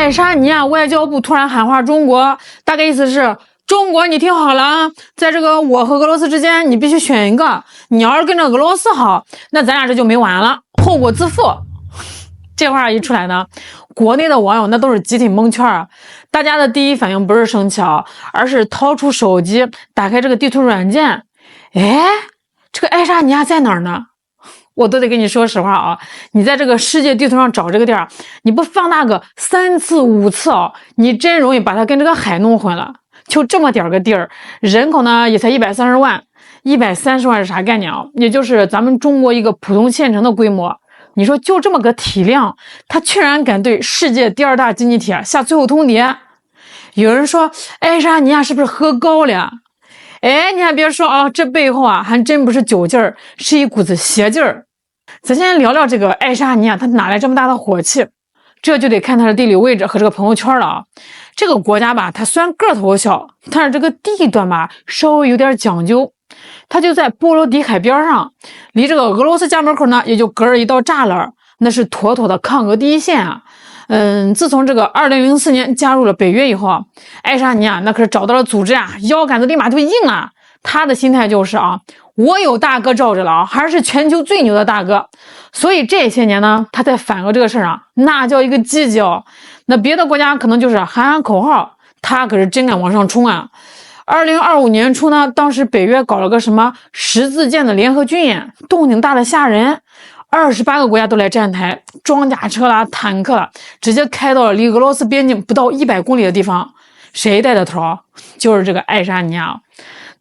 爱沙尼亚外交部突然喊话中国，大概意思是：中国，你听好了啊，在这个我和俄罗斯之间，你必须选一个。你要是跟着俄罗斯好，那咱俩这就没完了，后果自负。这话一出来呢，国内的网友那都是集体蒙圈啊！大家的第一反应不是生气啊，而是掏出手机，打开这个地图软件。哎，这个爱沙尼亚在哪儿呢？我都得跟你说实话啊，你在这个世界地图上找这个地儿，你不放大个3次5次啊，你真容易把它跟这个海弄混了。就这么点个地儿，人口呢也才130万，130万是啥概念啊？也就是咱们中国一个普通县城的规模。你说就这么个体量，他居然敢对世界第2大经济体下最后通牒？有人说爱沙尼亚是不是喝高了呀？哎，你还别说啊，这背后啊还真不是酒劲儿，是一股子邪劲儿。咱先聊聊这个爱沙尼亚，它哪来这么大的火气？这就得看它的地理位置和这个朋友圈了啊。这个国家吧，它虽然个头小，但是这个地段吧稍微有点讲究。它就在波罗的海边上，离这个俄罗斯家门口呢也就隔着一道栅栏，那是妥妥的抗俄第一线啊。自从这个2004年加入了北约以后啊，爱沙尼亚那可是找到了组织啊，腰杆子立马就硬了。他的心态就是啊，我有大哥罩着了啊，还是全球最牛的大哥。所以这些年呢，他在反俄这个事儿啊，那叫一个积极哦。那别的国家可能就是喊喊口号，他可是真敢往上冲啊。2025年初呢，当时北约搞了个什么十字舰的联合军演，动静大的吓人，28个国家都来站台，装甲车啦、坦克啦，直接开到了离俄罗斯边境不到100公里的地方。谁带的头？就是这个爱沙尼亚。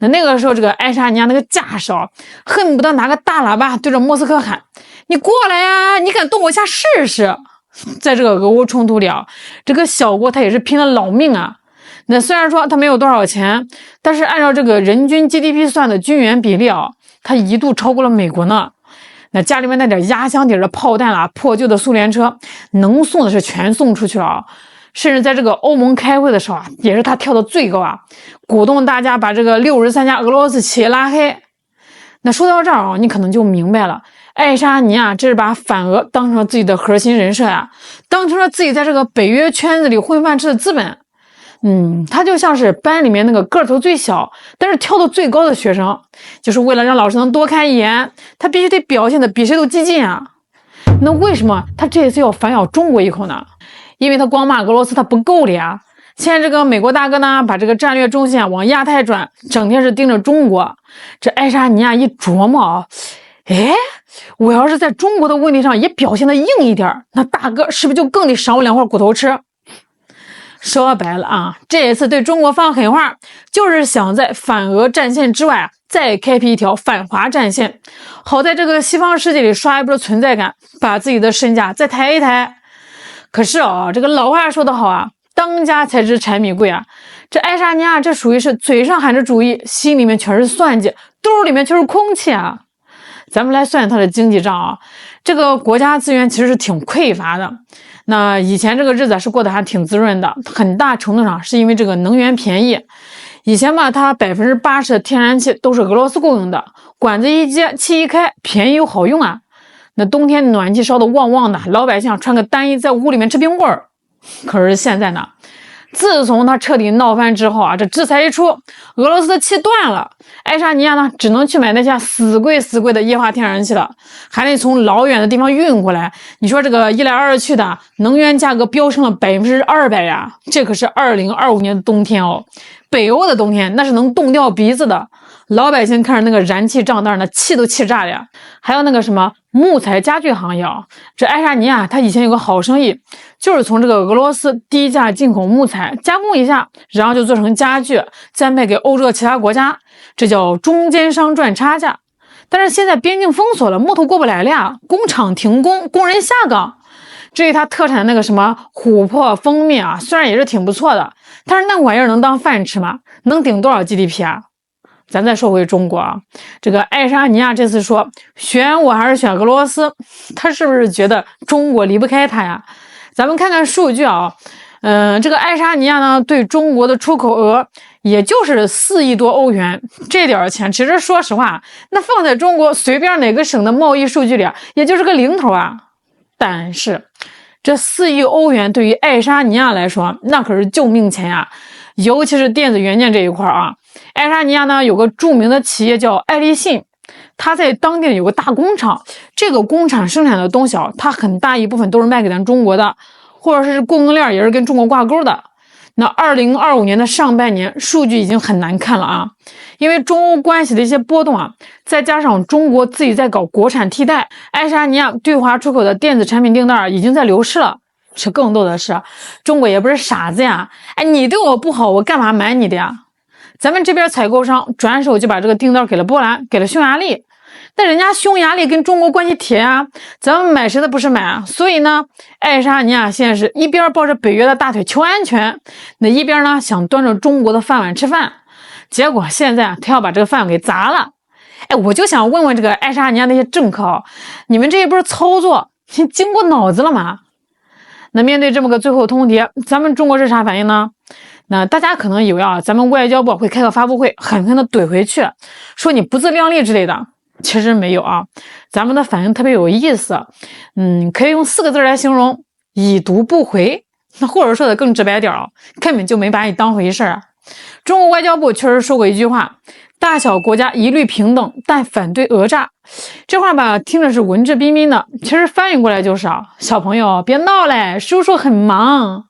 那个时候，这个爱沙尼亚那个架势啊，恨不得拿个大喇叭对着莫斯科喊：“你过来呀，你敢动我一下试试！”在这个俄乌冲突里啊，这个小国他也是拼了老命啊。那虽然说他没有多少钱，但是按照这个人均 GDP 算的军援比例啊，他一度超过了美国呢。那家里面那点压箱底的炮弹啦、破旧的苏联车，能送的是全送出去了啊。甚至在这个欧盟开会的时候啊，也是他跳的最高啊，鼓动大家把这个63家俄罗斯企业拉黑。那说到这儿啊，你可能就明白了，爱沙尼亚这是把反俄当成了自己的核心人设啊，当成了自己在这个北约圈子里混饭吃的资本。他就像是班里面那个个头最小，但是跳得最高的学生，就是为了让老师能多看一眼，他必须得表现的比谁都激进啊。那为什么他这一次要反咬中国一口呢？因为他光骂俄罗斯他不够了呀。现在这个美国大哥呢，把这个战略重心往亚太转，整天是盯着中国。这爱沙尼亚一琢磨啊，我要是在中国的问题上也表现的硬一点，那大哥是不是就更得赏我2块骨头吃？说白了啊，这一次对中国放狠话，就是想在反俄战线之外再开辟一条反华战线，好在这个西方世界里刷一波存在感，把自己的身价再抬一抬。可是啊，这个老话说得好啊，当家才知柴米贵啊。这爱沙尼亚这属于是嘴上喊着主义，心里面全是算计，兜里面全是空气啊。咱们来算它的经济账啊，这个国家资源其实是挺匮乏的。那以前这个日子是过得还挺滋润的，很大程度上是因为这个能源便宜。以前吧，它80%的天然气都是俄罗斯供应的，管子一接，气一开，便宜又好用啊。那冬天暖气烧得旺旺的，老百姓穿个单衣在屋里面吃冰棍儿。可是现在呢，自从他彻底闹翻之后啊，这制裁一出，俄罗斯的气断了，爱沙尼亚呢只能去买那些死贵的液化天然气了，还得从老远的地方运过来。你说这个一来二去的，能源价格飙升了200%呀！这可是2025年的冬天哦，北欧的冬天那是能冻掉鼻子的。老百姓看着那个燃气账单呢，气都气炸了呀！还有那个什么木材家具行业啊，这爱沙尼亚它以前有个好生意，就是从这个俄罗斯低价进口木材，加工一下，然后就做成家具，再卖给欧洲其他国家，这叫中间商赚差价。但是现在边境封锁了，木头过不来了呀，工厂停工，工人下岗。至于它特产的那个什么琥珀蜂蜜啊，虽然也是挺不错的，但是那玩意儿能当饭吃吗？能顶多少 GDP 啊？咱再说回中国啊，这个爱沙尼亚这次说选我还是选俄罗斯，他是不是觉得中国离不开他呀？咱们看看数据啊，这个爱沙尼亚呢对中国的出口额也就是4亿多欧元，这点钱其实说实话，那放在中国随便哪个省的贸易数据里也就是个零头啊。但是这4亿欧元对于爱沙尼亚来说，那可是救命钱呀！尤其是电子元件这一块啊，爱沙尼亚呢有个著名的企业叫爱立信，它在当地有个大工厂，这个工厂生产的东西啊，它很大一部分都是卖给咱中国的，或者是供应链也是跟中国挂钩的。那2025年的上半年数据已经很难看了啊，因为中欧关系的一些波动啊，再加上中国自己在搞国产替代，爱沙尼亚对华出口的电子产品订单已经在流失了。这更多的是，中国也不是傻子呀，哎，你对我不好，我干嘛买你的呀？咱们这边采购商转手就把这个订单给了波兰，给了匈牙利，但人家匈牙利跟中国关系铁啊，咱们买谁的不是买啊？所以呢，爱沙尼亚现在是一边抱着北约的大腿求安全，那一边呢想端着中国的饭碗吃饭，结果现在他要把这个饭碗给砸了。哎，我就想问问这个爱沙尼亚那些政客啊，你们这一波操作经过脑子了吗？那面对这么个最后通牒，咱们中国是啥反应呢？那大家可能以为啊，咱们外交部会开个发布会，狠狠的怼回去，说你不自量力之类的。其实没有啊，咱们的反应特别有意思，可以用4个字来形容：已读不回。那或者说的更直白点啊，根本就没把你当回事啊。中国外交部确实说过一句话：大小国家一律平等，但反对讹诈。这话吧，听着是文质彬彬的，其实翻译过来就是啊，小朋友别闹嘞，叔叔很忙。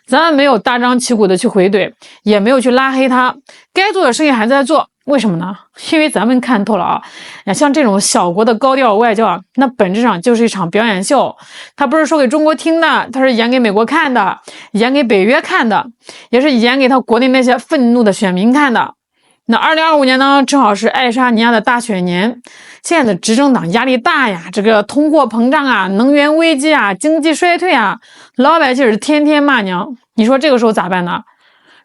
咱们没有大张旗鼓的去回怼，也没有去拉黑他，该做的生意还在做。为什么呢？因为咱们看透了啊，像这种小国的高调外交啊，那本质上就是一场表演秀。它不是说给中国听的，它是演给美国看的，演给北约看的，也是演给他国内那些愤怒的选民看的。那2025年呢，正好是爱沙尼亚的大选年，现在的执政党压力大呀，这个通货膨胀啊，能源危机啊，经济衰退啊，老百姓是天天骂娘。你说这个时候咋办呢？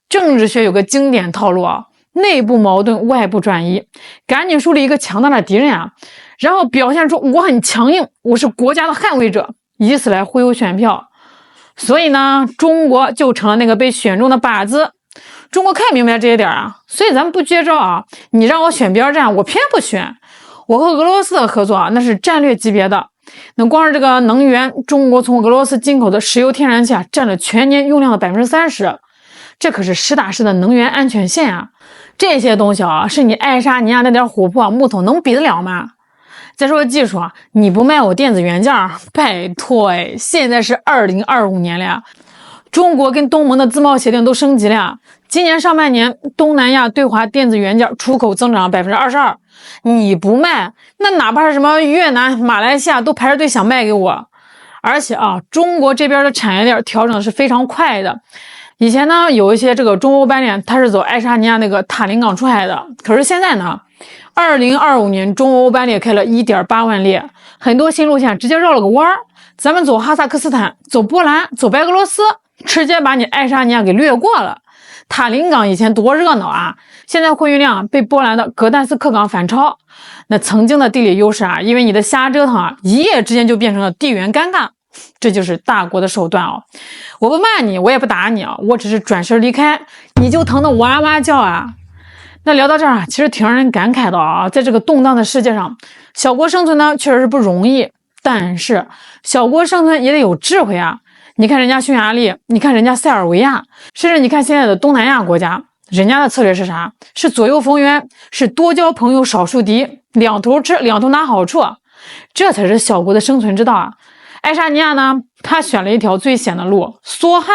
政治学有个经典套路啊，内部矛盾，外部转移，赶紧树立一个强大的敌人啊，然后表现出我很强硬，我是国家的捍卫者，以此来忽悠选票。所以呢，中国就成了那个被选中的靶子。中国看明白这些点啊，所以咱们不接招啊，你让我选边站，我偏不选。我和俄罗斯的合作啊，那是战略级别的。那光是这个能源，中国从俄罗斯进口的石油天然气啊，占了全年用量的 30%， 这可是实打实的能源安全线啊。这些东西啊，是你爱沙尼亚那点琥珀木头能比得了吗？再说技术啊，你不卖我电子元件，拜托哎，现在是2025年了呀。中国跟东盟的自贸协定都升级了呀！今年上半年，东南亚对华电子元件出口增长了 22%， 你不卖，那哪怕是什么越南、马来西亚都排着队想卖给我。而且啊，中国这边的产业链调整是非常快的。以前呢，有一些这个中欧班列，它是走爱沙尼亚那个塔林港出海的，可是现在呢，2025年中欧班列开了 1.8 万列，很多新路线直接绕了个弯儿，咱们走哈萨克斯坦，走波兰，走白俄罗斯。直接把你爱沙尼亚给略过了。塔林港以前多热闹啊，现在货运量被波兰的格但斯克港反超。那曾经的地理优势啊，因为你的瞎折腾啊，一夜之间就变成了地缘尴尬。这就是大国的手段啊！我不骂你，我也不打你啊，我只是转身离开，你就疼得哇哇叫啊！那聊到这儿啊，其实挺让人感慨的啊，在这个动荡的世界上，小国生存呢确实是不容易，但是小国生存也得有智慧啊。你看人家匈牙利，你看人家塞尔维亚，甚至你看现在的东南亚国家，人家的策略是啥？是左右逢源，是多交朋友少树敌，两头吃，两头拿好处，这才是小国的生存之道啊！爱沙尼亚呢，他选了一条最险的路，梭哈，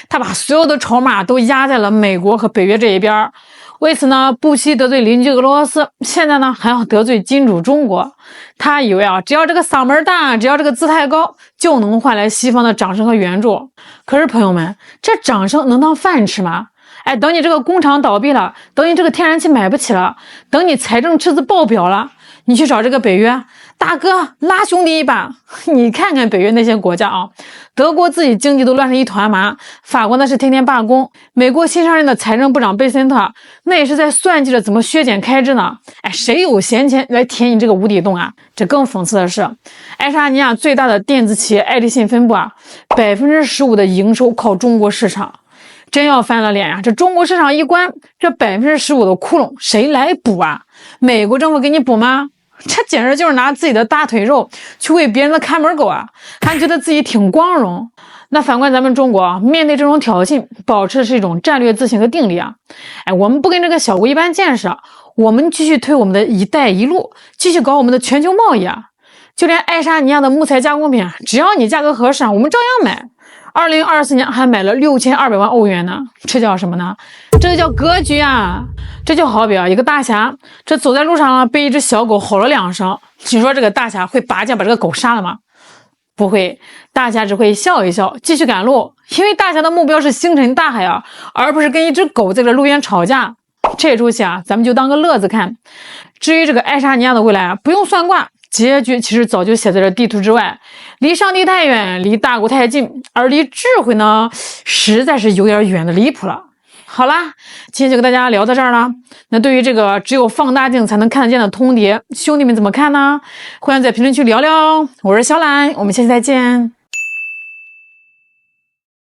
他把所有的筹码都压在了美国和北约这一边。为此呢，不惜得罪邻居俄罗斯，现在呢还要得罪金主中国。他以为啊，只要这个嗓门大，只要这个姿态高，就能换来西方的掌声和援助。可是朋友们，这掌声能当饭吃吗？哎，等你这个工厂倒闭了，等你这个天然气买不起了，等你财政赤字爆表了，你去找这个北约大哥拉兄弟一把。你看看北约那些国家啊，德国自己经济都乱成一团麻，法国那是天天罢工，美国新上任的财政部长贝森特那也是在算计着怎么削减开支呢。哎，谁有闲钱来填你这个无底洞啊？这更讽刺的是，爱沙尼亚最大的电子企业爱立信分部啊，15%的营收靠中国市场。真要翻了脸呀，这中国市场一关，这15%的窟窿谁来补啊？美国政府给你补吗？这简直就是拿自己的大腿肉去喂别人的看门狗啊，还觉得自己挺光荣。那反观咱们中国，面对这种挑衅，保持的是一种战略自信和定力啊。我们不跟这个小国一般见识，我们继续推我们的一带一路，继续搞我们的全球贸易啊。就连爱沙尼亚的木材加工品，只要你价格合适，我们照样买。2024年还买了6200万欧元呢，这叫什么呢？这就叫格局啊！这就好比一个大侠，这走在路上被一只小狗吼了2声，你说这个大侠会拔剑把这个狗杀了吗？不会，大侠只会笑一笑，继续赶路，因为大侠的目标是星辰大海啊，而不是跟一只狗在这路边吵架。这出戏咱们就当个乐子看。至于这个爱沙尼亚的未来不用算卦，结局其实早就写在这地图之外，离上帝太远，离大国太近，而离智慧呢，实在是有点远的离谱了。好啦，今天就跟大家聊到这儿了。那对于这个只有放大镜才能看得见的通牒，兄弟们怎么看呢？欢迎在评论区聊聊。我是小懒，我们下期再见。